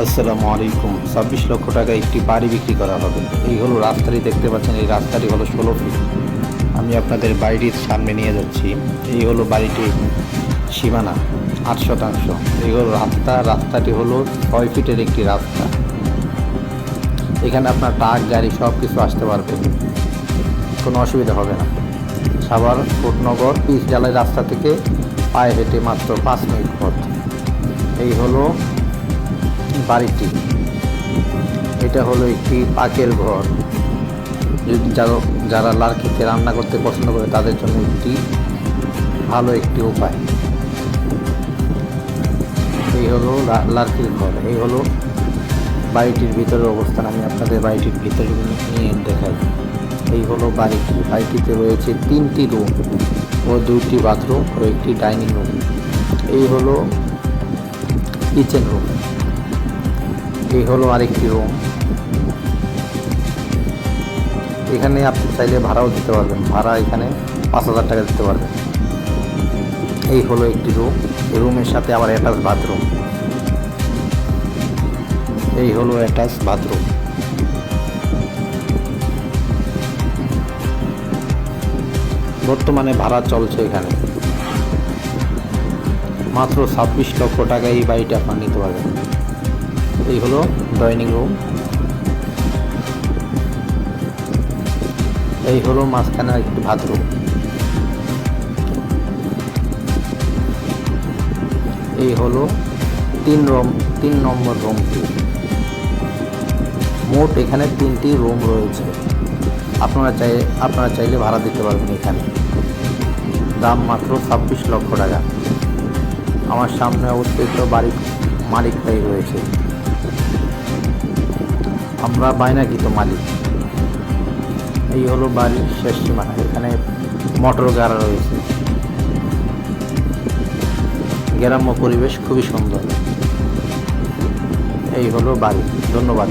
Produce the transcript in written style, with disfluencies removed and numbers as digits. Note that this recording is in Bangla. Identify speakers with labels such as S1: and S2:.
S1: আসসালামু আলাইকুম। 26 লক্ষ টাকা একটি বাড়ি বিক্রি করা হবে। এই হলো রাস্তাটি, দেখতে পাচ্ছেন। এই রাস্তাটি হলো 16 ফিট। আমি আপনাদের বাড়িটির সামনে নিয়ে যাচ্ছি। এই হলো বাড়িটির সীমানা 8 শতাংশ। এই হলো রাস্তাটি হলো 6 ফিটের একটি রাস্তা। এখানে আপনার ট্রাক, গাড়ি সব কিছু আসতে পারবে, কোনো অসুবিধা হবে না। সাভার কোটনগর পিচ ঢালাই রাস্তা থেকে পায়ে হেঁটে মাত্র 5 মিনিট পথ। এই হলো বাড়িটি। এটা হলো একটি পাকের ঘর। যারা লার্কিতে রান্না করতে পছন্দ করে তাদের জন্য ভালো একটি উপায়। এই হলো লার্কির ঘর। এই হলো বাড়িটির ভিতরের অবস্থান। আমি আপনাদের বাড়িটির ভিতরে নিয়ে দেখাই। এই হলো বাড়িটিতে রয়েছে 3টি রুম ও 2টি বাথরুম ও একটি ডাইনিং রুম। এই হলো কিচেন রুম। এই হলো আরেকটি রুম। এখানে আপনি চাইলে ভাড়াও দিতে পারবেন। ভাড়া এখানে 5,000 টাকা দিতে পারবেন। এই হলো একটি রুম। রুমের সাথে আবার অ্যাটাচ বাথরুম। এই হলো অ্যাটাচ বাথরুম। বর্তমানে ভাড়া চলছে এখানে মাত্র 26 লক্ষ টাকা। এই বাড়িটা আপনার নিতে পারবেন। এই হলো ডাইনিং রুম। এই হলো মাঝখানে একটি বাথরুম। এই হলো 3 নম্বর রুমটি। মোট এখানে 3টি রুম রয়েছে। আপনারা চাইলে ভাড়া দিতে পারবেন। এখানে দাম মাত্র 26 লক্ষ টাকা। আমার সামনে অবস্থিত বাড়ির মালিকটাই রয়েছে। আমরা বায়নাকৃত মালিক। এই হলো বাড়ির শেষ সীমানা। এখানে মোটর গাড়া রয়েছে। গ্রাম্য পরিবেশ খুবই সুন্দর। এই হলো বাড়ি। ধন্যবাদ।